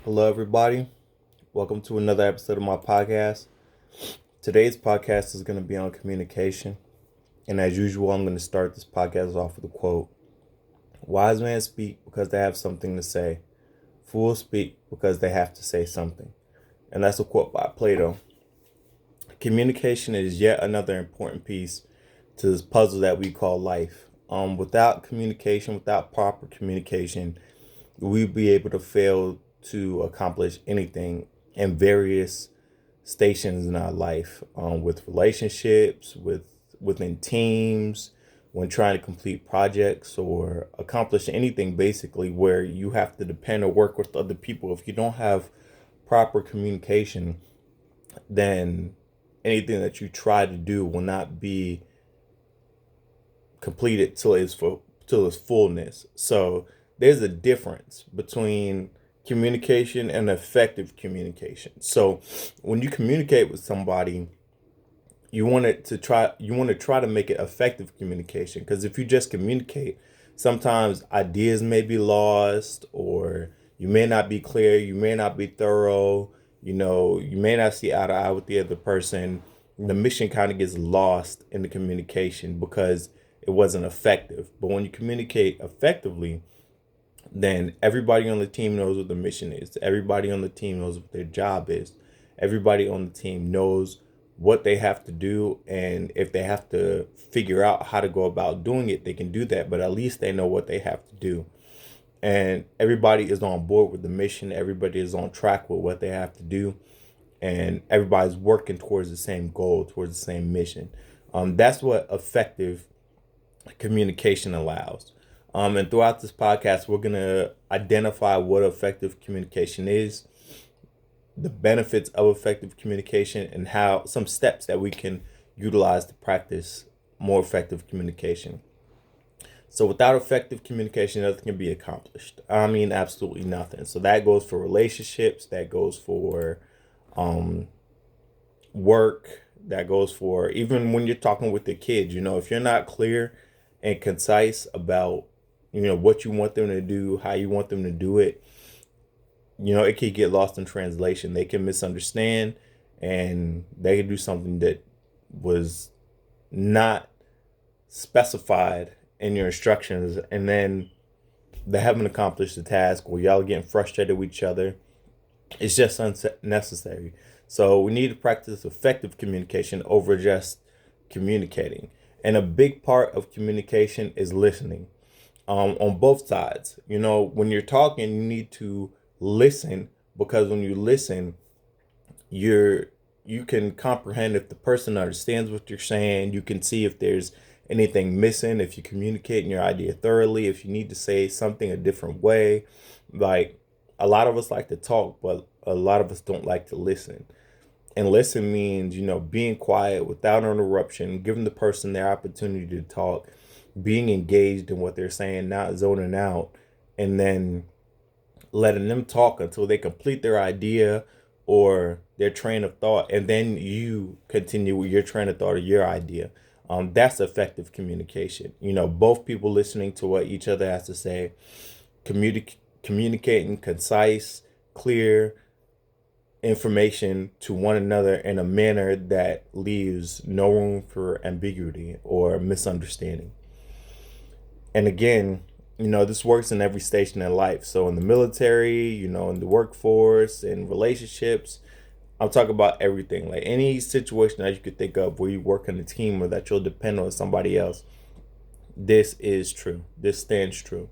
Hello, everybody. Welcome to another episode of my podcast. Today's podcast is going to be on communication. And as usual, I'm going to start this podcast off with a quote. Wise men speak because they have something to say. Fools speak because they have to say something. And that's a quote by Plato. Communication is yet another important piece to this puzzle that we call life. Without communication, without proper communication, we'd be able to fail to accomplish anything in various stations in our life, with relationships, within teams, when trying to complete projects or accomplish anything basically where you have to depend or work with other people. If you don't have proper communication, then anything that you try to do will not be completed till its fullness. So there's a difference between communication and effective communication. So when you communicate with somebody, you want to try to make it effective communication, because if you just communicate, sometimes ideas may be lost, or you may not be clear, you may not be thorough, you may not see eye to eye with the other person. The mission kind of gets lost in the communication because it wasn't effective. But when you communicate effectively, then everybody on the team knows what the mission is. Everybody on the team knows what their job is. Everybody on the team knows what they have to do. And if they have to figure out how to go about doing it, they can do that. But at least they know what they have to do. And everybody is on board with the mission. Everybody is on track with what they have to do. And everybody's working towards the same goal, towards the same mission. That's what effective communication allows. And throughout this podcast, we're going to identify what effective communication is, the benefits of effective communication, and how some steps that we can utilize to practice more effective communication. So without effective communication, nothing can be accomplished. I mean, absolutely nothing. So that goes for relationships, that goes for work, that goes for even when you're talking with the kids. If you're not clear and concise about what you want them to do, how you want them to do it, it could get lost in translation. They can misunderstand, and they can do something that was not specified in your instructions, and then they haven't accomplished the task, or y'all are getting frustrated with each other. It's just unnecessary. So we need to practice effective communication over just communicating. And a big part of communication is listening, on both sides. When you're talking, you need to listen, because when you listen, you can comprehend if the person understands what you're saying. You can see if there's anything missing, if you're communicating your idea thoroughly, if you need to say something a different way. Like, a lot of us like to talk, but a lot of us don't like to listen. And listen means, being quiet without interruption, giving the person their opportunity to talk, being engaged in what they're saying, not zoning out, and then letting them talk until they complete their idea or their train of thought, and then you continue with your train of thought or your idea. That's effective communication. Both people listening to what each other has to say, communicating concise, clear information to one another in a manner that leaves no room for ambiguity or misunderstanding. And again, this works in every station in life. So in the military, in the workforce, in relationships, I'm talking about everything. Like any situation that you could think of where you work in a team or that you'll depend on somebody else. This is true. This stands true.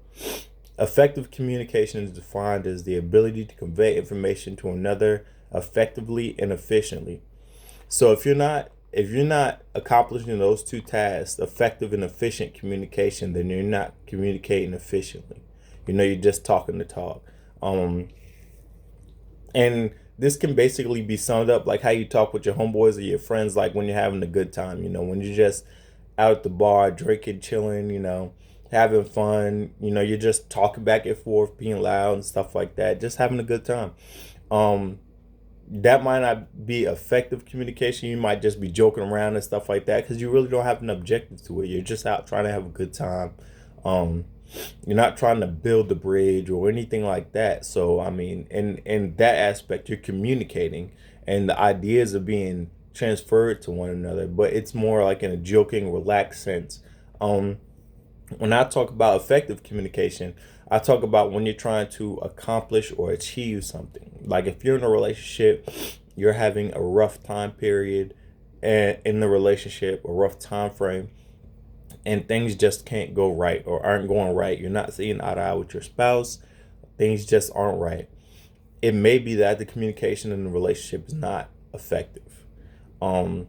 Effective communication is defined as the ability to convey information to another effectively and efficiently. So if you're not accomplishing those two tasks, effective and efficient communication, then you're not communicating efficiently. You're just talking to talk. And this can basically be summed up like how you talk with your homeboys or your friends, like when you're having a good time, when you're just out at the bar, drinking, chilling, having fun, you're just talking back and forth, being loud and stuff like that, just having a good time. Um, that might not be effective communication. You might just be joking around and stuff like that because you really don't have an objective to it. You're just out trying to have a good time. Um, You're not trying to build the bridge or anything like that. So I mean, in that aspect, you're communicating, and the ideas are being transferred to one another. But it's more like in a joking, relaxed sense. Um, when I talk about effective communication, I talk about when you're trying to accomplish or achieve something. Like if you're in a relationship, you're having a rough time period and in the relationship, a rough time frame, and things just can't go right or aren't going right. You're not seeing eye to eye with your spouse. Things just aren't right. It may be that the communication in the relationship is not effective. Um,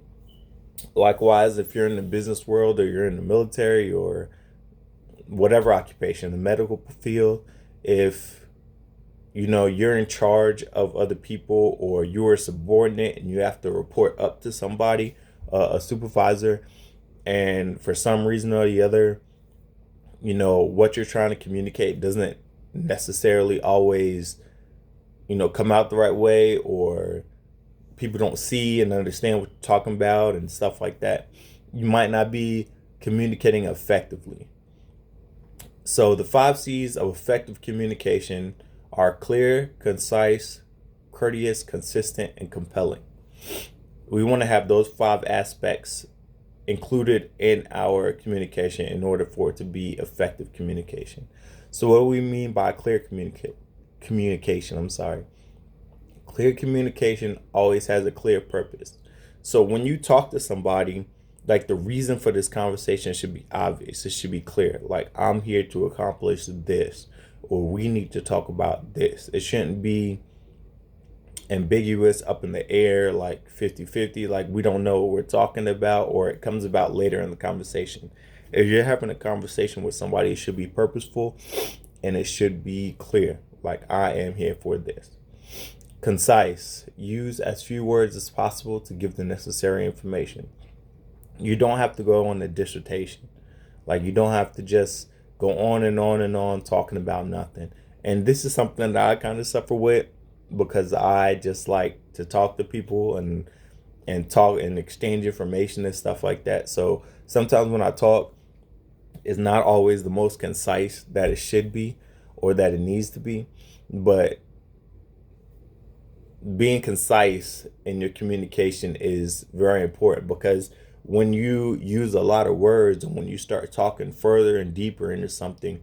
Likewise, if you're in the business world or you're in the military or whatever occupation, the medical field, if you're in charge of other people or you're a subordinate and you have to report up to somebody, a supervisor, and for some reason or the other, what you're trying to communicate doesn't necessarily always, come out the right way, or people don't see and understand what you're talking about and stuff like that, you might not be communicating effectively. So the 5 C's of effective communication are clear, concise, courteous, consistent, and compelling. We want to have those 5 aspects included in our communication in order for it to be effective communication. So what do we mean by clear communication? I'm sorry. Clear communication always has a clear purpose. So when you talk to somebody, like the reason for this conversation should be obvious. It should be clear. Like, I'm here to accomplish this, or we need to talk about this. It shouldn't be ambiguous, up in the air, like 50-50, like we don't know what we're talking about, or it comes about later in the conversation. If you're having a conversation with somebody, it should be purposeful and it should be clear. Like, I am here for this. Concise. Use as few words as possible to give the necessary information. You don't have to go on a dissertation. Like, you don't have to just go on and on and on talking about nothing. And this is something that I kind of suffer with because I just like to talk to people and talk and exchange information and stuff like that. So sometimes when I talk, it's not always the most concise that it should be or that it needs to be. But being concise in your communication is very important, because when you use a lot of words and when you start talking further and deeper into something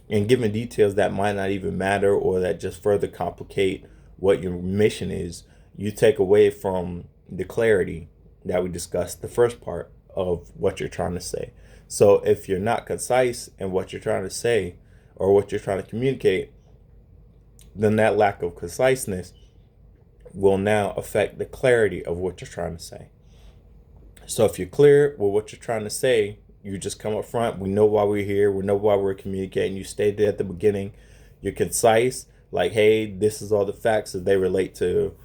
and giving details that might not even matter or that just further complicate what your mission is, you take away from the clarity that we discussed, the first part of what you're trying to say. So if you're not concise in what you're trying to say or what you're trying to communicate, then that lack of conciseness will now affect the clarity of what you're trying to say. So if you're clear with what you're trying to say, you just come up front. We know why we're here. We know why we're communicating. You stated at the beginning. You're concise. Like, hey, this is all the facts that they relate to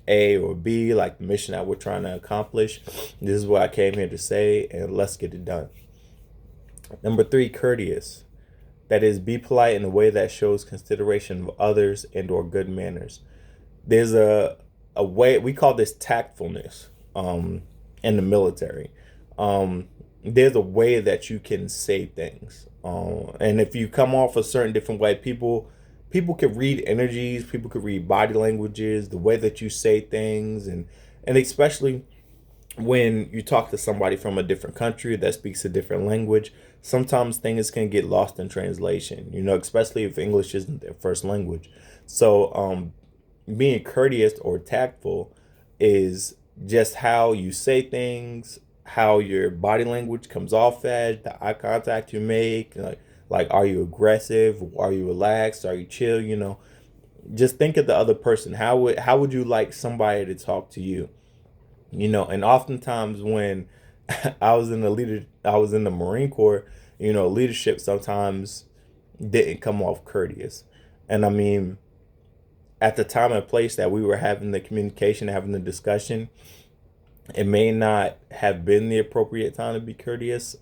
A or B, like the mission that we're trying to accomplish. This is what I came here to say, and let's get it done. Number 3, courteous. That is, be polite in a way that shows consideration of others and or good manners. There's a way, we call this tactfulness in the military. There's a way that you can say things. And if you come off a certain different way, people can read energies, people can read body languages, the way that you say things, and especially when you talk to somebody from a different country that speaks a different language, sometimes things can get lost in translation, especially if English isn't their first language. So being courteous or tactful is just how you say things, how your body language comes off as, the eye contact you make, like are you aggressive, are you relaxed, are you chill, just think of the other person. How would you like somebody to talk to you? And oftentimes when I was in the Marine Corps, leadership sometimes didn't come off courteous. And I mean, at the time and place that we were having the communication, having the discussion, it may not have been the appropriate time to be courteous.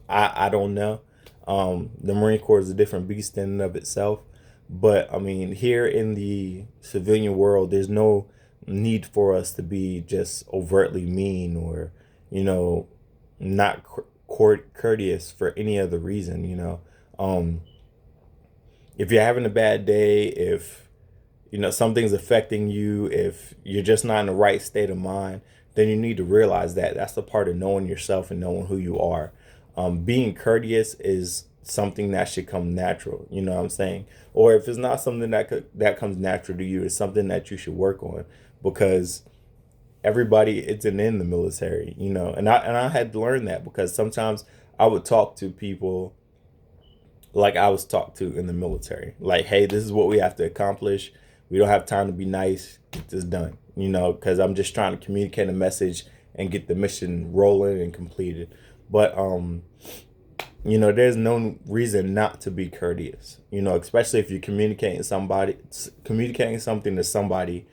I don't know. The Marine Corps is a different beast in and of itself. But I mean, here in the civilian world, there's no need for us to be just overtly mean or, not courteous for any other reason. Um, if you're having a bad day, if something's affecting you, if you're just not in the right state of mind, then you need to realize that that's the part of knowing yourself and knowing who you are. Being courteous is something that should come natural. You know what I'm saying? Or if it's not something that comes natural to you, it's something that you should work on, because everybody isn't in the military. And I had to learn that, because sometimes I would talk to people like I was talked to in the military. Like, hey, this is what we have to accomplish. We don't have time to be nice. Get this done. Because I'm just trying to communicate a message and get the mission rolling and completed. But there's no reason not to be courteous. Especially if you're communicating something to somebody,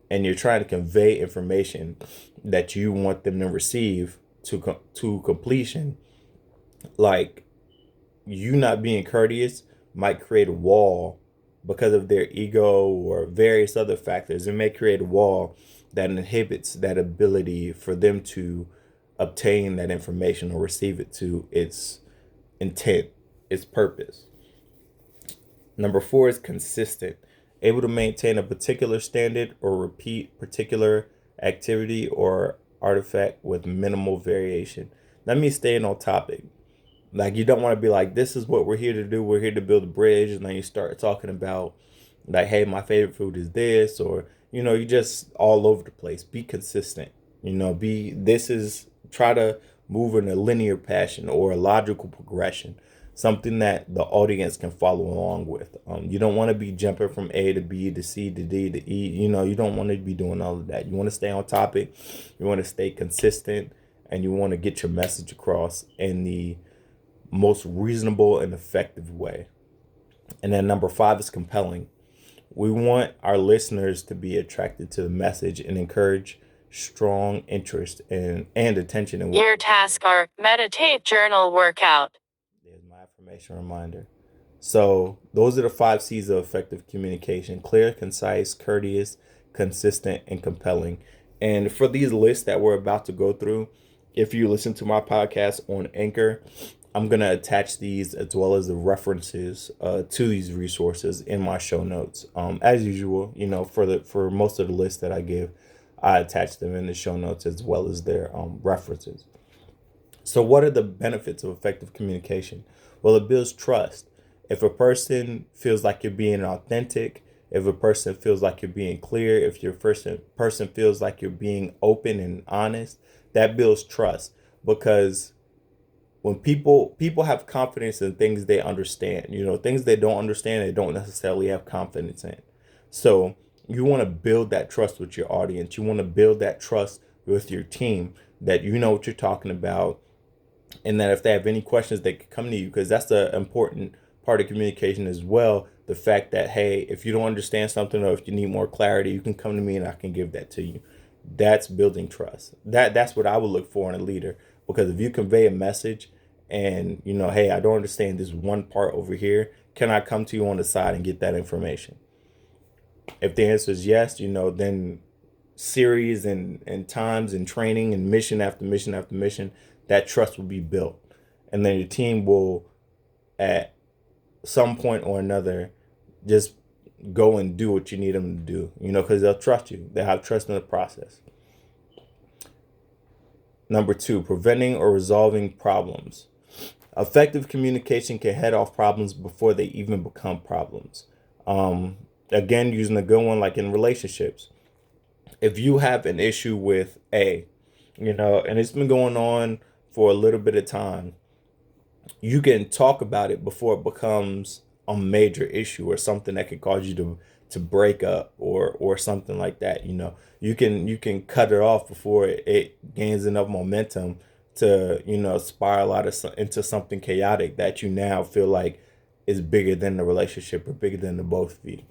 and you're trying to convey information that you want them to receive to completion. Like, you not being courteous might create a wall because of their ego or various other factors. It may create a wall that inhibits that ability for them to obtain that information or receive it to its intent, its purpose. Number 4 is consistent, able to maintain a particular standard or repeat particular activity or artifact with minimal variation. Let me stay on topic. Like, you don't want to be like, this is what we're here to do. We're here to build a bridge. And then you start talking about, like, hey, my favorite food is this, or, you just all over the place. Be consistent. Try to move in a linear passion or a logical progression, something that the audience can follow along with. You don't want to be jumping from A to B to C to D to E. You don't want to be doing all of that. You want to stay on topic. You want to stay consistent, and you want to get your message across in the most reasonable and effective way. And then number 5 is compelling. We want our listeners to be attracted to the message and encourage strong interest and attention in what Your task are meditate, journal, workout. There's my affirmation reminder. So those are the 5 C's of effective communication: clear, concise, courteous, consistent, and compelling. And for these lists that we're about to go through, if you listen to my podcast on Anchor, I'm going to attach these as well as the references to these resources in my show notes. As usual, for most of the lists that I give, I attach them in the show notes as well as their references. So what are the benefits of effective communication? Well, it builds trust. If a person feels like you're being authentic, if a person feels like you're being clear, if your person feels like you're being open and honest, that builds trust. Because when people have confidence in things they understand, things they don't understand, they don't necessarily have confidence in. So you want to build that trust with your audience. You want to build that trust with your team, that you know what you're talking about, and that if they have any questions, they can come to you, because that's the important part of communication as well. The fact that, hey, if you don't understand something or if you need more clarity, you can come to me and I can give that to you. That's building trust. That's what I would look for in a leader, because if you convey a message and hey, I don't understand this one part over here, can I come to you on the side and get that information? If the answer is yes, then series and times and training and mission after mission after mission, that trust will be built. And then your team will, at some point or another, just go and do what you need them to do, because they'll trust you. They have trust in the process. Number 2, preventing or resolving problems. Effective communication can head off problems before they even become problems. Again, using a good one, like in relationships. If you have an issue with A, and it's been going on for a little bit of time, you can talk about it before it becomes a major issue or something that could cause you to break up or something like that. You can cut it off before it gains enough momentum to spiral out into something chaotic that you now feel like is bigger than the relationship or bigger than the both of you.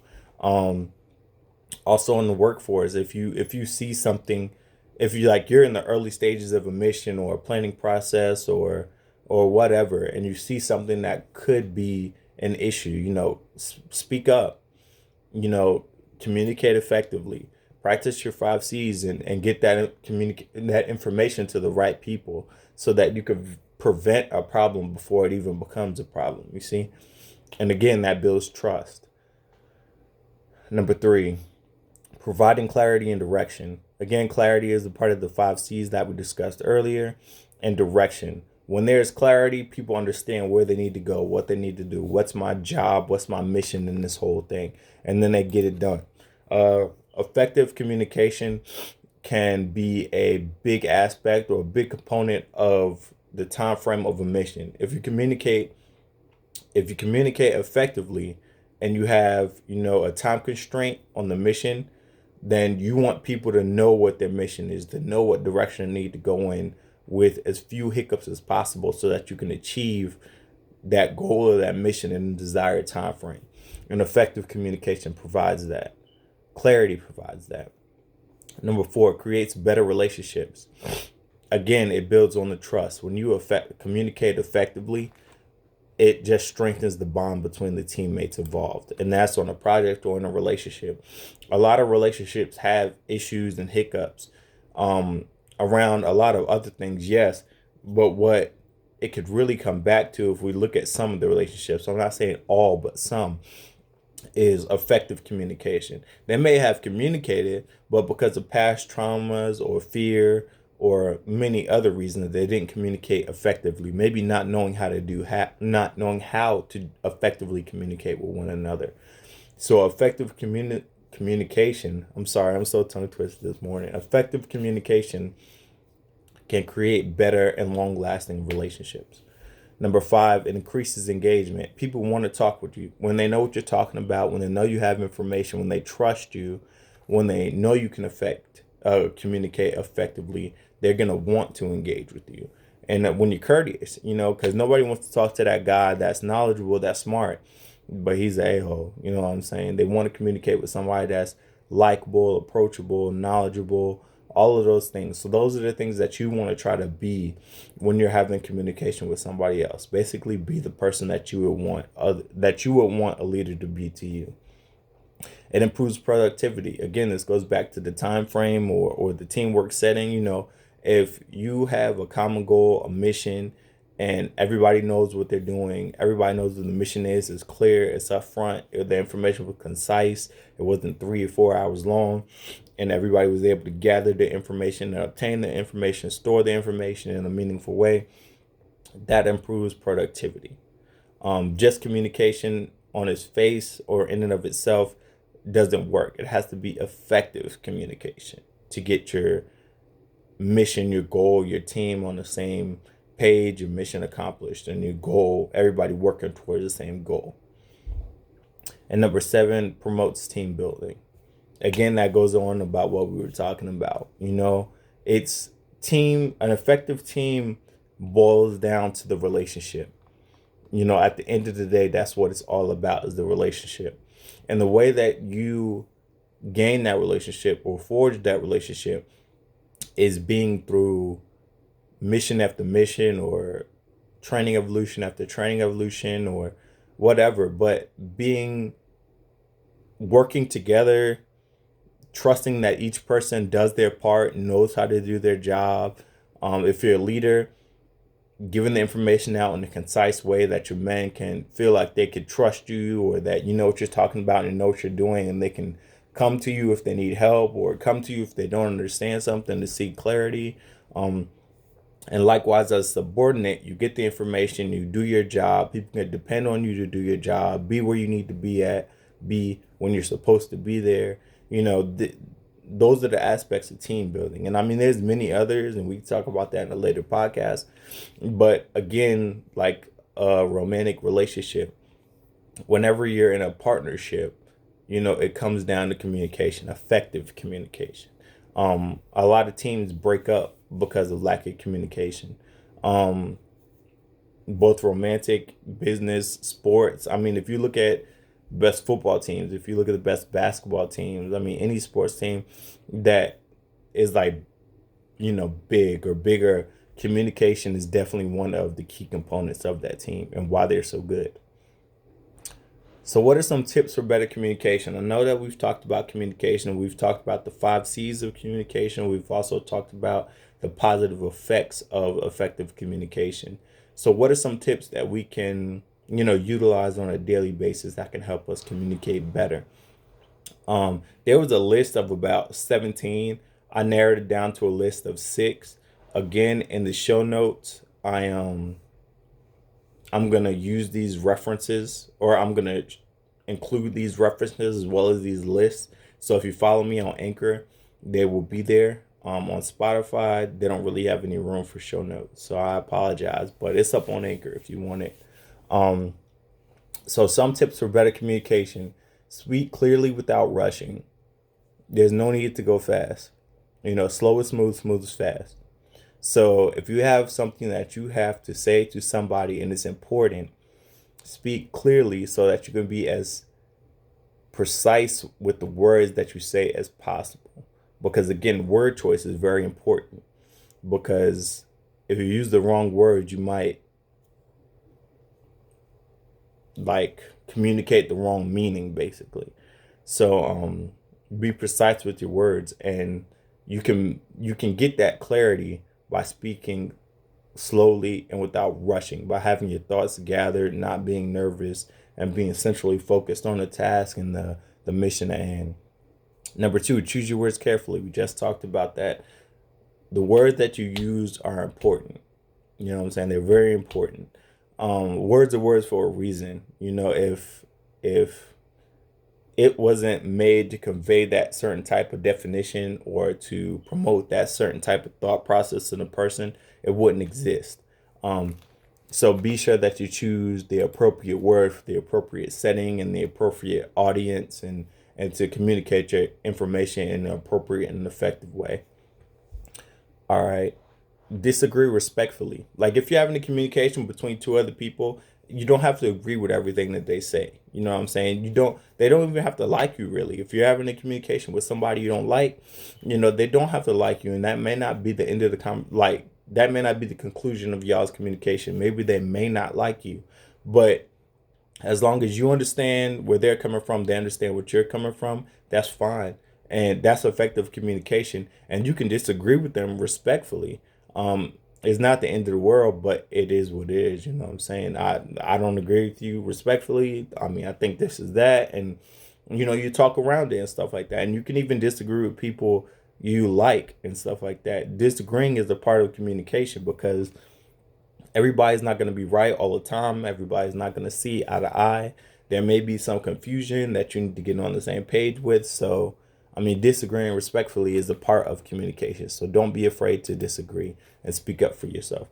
Also in the workforce, if you see something, if you're in the early stages of a mission or a planning process or whatever, and you see something that could be an issue, speak up, communicate effectively, practice your 5 C's and get that information to the right people, so that you can prevent a problem before it even becomes a problem, you see? And again, that builds trust. Number three, providing clarity and direction. Again, clarity is a part of the 5 C's that we discussed earlier, and direction. When there's clarity, people understand where they need to go, what they need to do, what's my job, what's my mission in this whole thing, and then they get it done. Effective communication can be a big aspect or a big component of the time frame of a mission. If you communicate effectively and you have, a time constraint on the mission, then you want people to know what their mission is, to know what direction they need to go in with as few hiccups as possible so that you can achieve that goal or that mission in the desired time frame. And effective communication provides that. Clarity provides that. Number four, it creates better relationships. Again, it builds on the trust. When you communicate effectively, it just strengthens the bond between the teammates involved. And that's on a project or in a relationship. A lot of relationships have issues and hiccups around a lot of other things, yes. But what it could really come back to, if we look at some of the relationships, I'm not saying all, but some, is effective communication. They may have communicated, but because of past traumas or fear or many other reasons, they didn't communicate effectively. Maybe not knowing how to not knowing how to effectively communicate with one another. So effective communication. I'm sorry, I'm so tongue twisted this morning. Effective communication can create better and long lasting relationships. Number five, it increases engagement. People want to talk with you when they know what you're talking about, when they know you have information, when they trust you, when they know you can communicate effectively. They're going to want to engage with you. And when you're courteous, because nobody wants to talk to that guy that's knowledgeable, that's smart, but he's an a-hole. You know what I'm saying? They want to communicate with somebody that's likable, approachable, knowledgeable, all of those things. So those are the things that you want to try to be when you're having communication with somebody else. Basically, be the person that you would want a leader to be to you. It improves productivity. Again, this goes back to the time frame or the teamwork setting. If you have a common goal, a mission, and everybody knows what they're doing, everybody knows what the mission is, it's clear, it's up front, the information was concise, it wasn't 3 or 4 hours long, and everybody was able to gather the information and obtain the information, store the information in a meaningful way, that improves productivity. Just communication on its face or in and of itself doesn't work. It has to be effective communication to get your mission, your goal, your team on the same page, your mission accomplished, and your goal, everybody working towards the same goal. And number seven, promotes team building. Again, that goes on about what we were talking about. It's an effective team boils down to the relationship. At the end of the day, that's what it's all about, is the relationship. And the way that you gain that relationship or forge that relationship is being through mission after mission or training evolution after training evolution or whatever, but working together, trusting that each person does their part, knows how to do their job. If you're a leader, giving the information out in a concise way that your men can feel like they could trust you, or that you know what you're talking about and know what you're doing, and they can come to you if they need help or come to you if they don't understand something to seek clarity. And likewise, as a subordinate, you get the information, you do your job. People can depend on you to do your job, be where you need to be when you're supposed to be there. Those are the aspects of team building. And I mean, there's many others, and we can talk about that in a later podcast. But again, like a romantic relationship, whenever you're in a partnership, it comes down to communication, effective communication. A lot of teams break up because of lack of communication. Both romantic, business, sports. I mean, if you look at best football teams, if you look at the best basketball teams, I mean, any sports team that is like, big or bigger, communication is definitely one of the key components of that team and why they're so good. So what are some tips for better communication? I know that we've talked about communication. We've talked about the 5 C's of communication. We've also talked about the positive effects of effective communication. So what are some tips that we can, utilize on a daily basis that can help us communicate better? There was a list of about 17. I narrowed it down to a list of 6. Again, in the show notes, I'm gonna use these references, or I'm gonna include these references as well as these lists. So if you follow me on Anchor, they will be there. On Spotify, they don't really have any room for show notes, so I apologize, but it's up on Anchor if you want it. Um, so some tips for better communication: speak clearly without rushing. There's no need to go fast. Slow is smooth, smooth is fast. So if you have something that you have to say to somebody and it's important, speak clearly so that you can be as precise with the words that you say as possible. Because again, word choice is very important. Because if you use the wrong words, you might like communicate the wrong meaning, basically. So be precise with your words, and you can get that clarity by speaking slowly and without rushing, by having your thoughts gathered, not being nervous, and being centrally focused on the task and the mission at hand. Number 2, choose your words carefully. We just talked about that. The words that you use are important. You know what I'm saying? They're very important. Words are words for a reason. If it wasn't made to convey that certain type of definition or to promote that certain type of thought process in a person, it wouldn't exist. Um, so be sure that you choose the appropriate word for the appropriate setting and the appropriate audience, and to communicate your information in an appropriate and effective way. All right. Disagree respectfully. Like if you're having a communication between two other people, you don't have to agree with everything that they say. You know what I'm saying? They don't even have to like you really. If you're having a communication with somebody you don't like, they don't have to like you, and that may not be the end of that may not be the conclusion of y'all's communication. Maybe they may not like you, but as long as you understand where they're coming from, they understand what you're coming from, that's fine. And that's effective communication. And you can disagree with them respectfully. It's not the end of the world, but it is what it is. You know what I'm saying? I don't agree with you respectfully. I mean, I think this is that. And, you talk around it and stuff like that. And you can even disagree with people you like and stuff like that. Disagreeing is a part of communication, because everybody's not going to be right all the time. Everybody's not going to see eye to eye. There may be some confusion that you need to get on the same page with. So, I mean, disagreeing respectfully is a part of communication. So don't be afraid to disagree and speak up for yourself.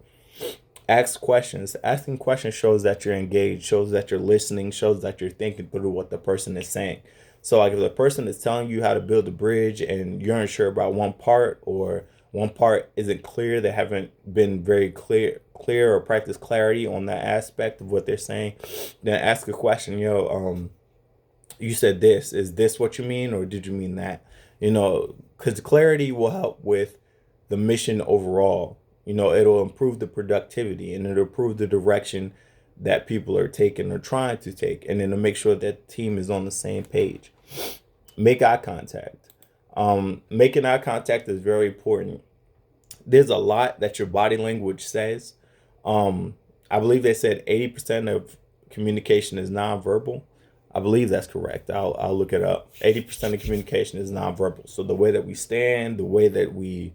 Ask questions. Asking questions shows that you're engaged, shows that you're listening, shows that you're thinking through what the person is saying. So, like if the person is telling you how to build a bridge and you're unsure about one part, or one part isn't clear, they haven't been very clear or practice clarity on that aspect of what they're saying, then ask a question. You said this. Is this what you mean, or did you mean that? Because clarity will help with the mission overall. It'll improve the productivity, and it'll improve the direction that people are taking or trying to take, and then to make sure that the team is on the same page. Make eye contact. Making eye contact is very important. There's a lot that your body language says. I believe they said 80% of communication is nonverbal. I believe that's correct. I'll look it up. 80% of communication is nonverbal. So the way that we stand, the way that we,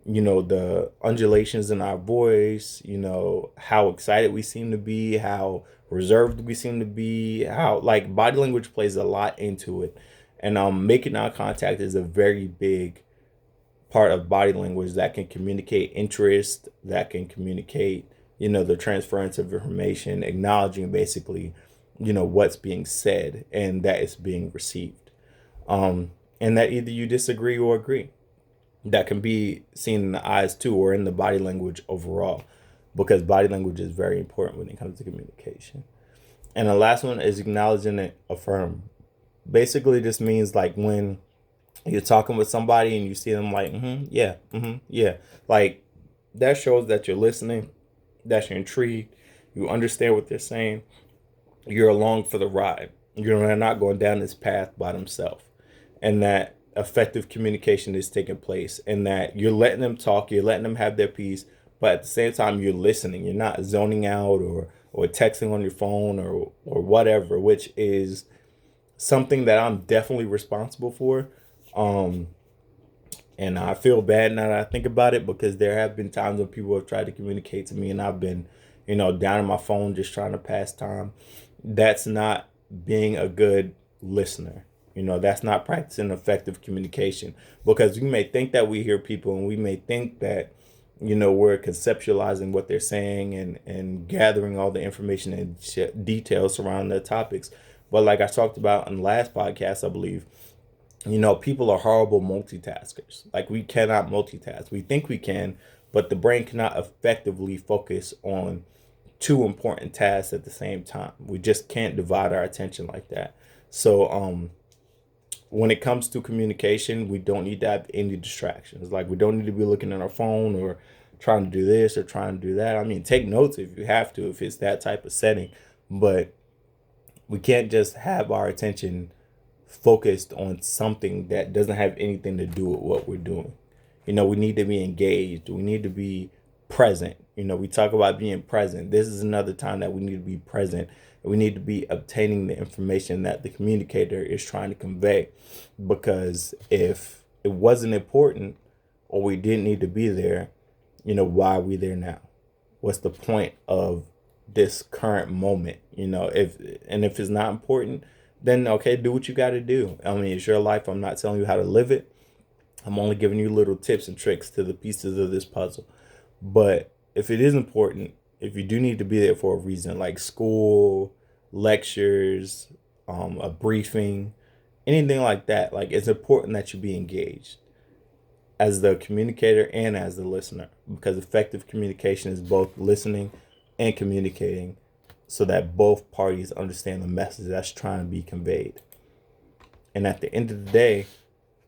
the undulations in our voice, how excited we seem to be, how reserved we seem to be, how like body language plays a lot into it. And making eye contact is a very big part of body language that can communicate interest, that can communicate, the transference of information, acknowledging basically, what's being said and that it's being received. And that either you disagree or agree. That can be seen in the eyes too, or in the body language overall, because body language is very important when it comes to communication. And the last one is acknowledging and affirm. Basically, this means like when you're talking with somebody and you see them like, yeah, yeah. Like that shows that you're listening, that you're intrigued, you understand what they're saying, you're along for the ride. They're not going down this path by themselves. And that effective communication is taking place, and that you're letting them talk, you're letting them have their piece, but at the same time you're listening. You're not zoning out or texting on your phone or whatever, which is something that I'm definitely responsible for. Um, and I feel bad now that I think about it, because there have been times when people have tried to communicate to me and I've been, down on my phone just trying to pass time. That's not being a good listener. That's not practicing effective communication, because we may think that we hear people and we may think that, we're conceptualizing what they're saying and gathering all the information and details surrounding the topics. But like I talked about in the last podcast, I believe, people are horrible multitaskers. Like, we cannot multitask. We think we can, but the brain cannot effectively focus on two important tasks at the same time. We just can't divide our attention like that. So, when it comes to communication, we don't need to have any distractions. Like, we don't need to be looking at our phone or trying to do this or trying to do that. I mean, take notes if you have to, if it's that type of setting, but we can't just have our attention focused on something that doesn't have anything to do with what we're doing. We need to be engaged. We need to be present. We talk about being present. This is another time that we need to be present. We need to be obtaining the information that the communicator is trying to convey. Because if it wasn't important or we didn't need to be there, why are we there now? What's the point of this current moment? If it's not important, then okay, do what you got to do. I mean, it's your life. I'm not telling you how to live it. I'm only giving you little tips and tricks to the pieces of this puzzle. But if it is important, if you do need to be there for a reason, like school, lectures, a briefing, anything like that, like, it's important that you be engaged as the communicator and as the listener, because effective communication is both listening and communicating, so that both parties understand the message that's trying to be conveyed. And at the end of the day,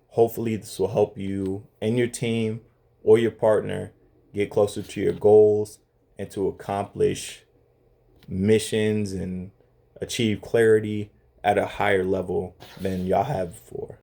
hopefully this will help you and your team or your partner get closer to your goals and to accomplish missions and achieve clarity at a higher level than y'all have before.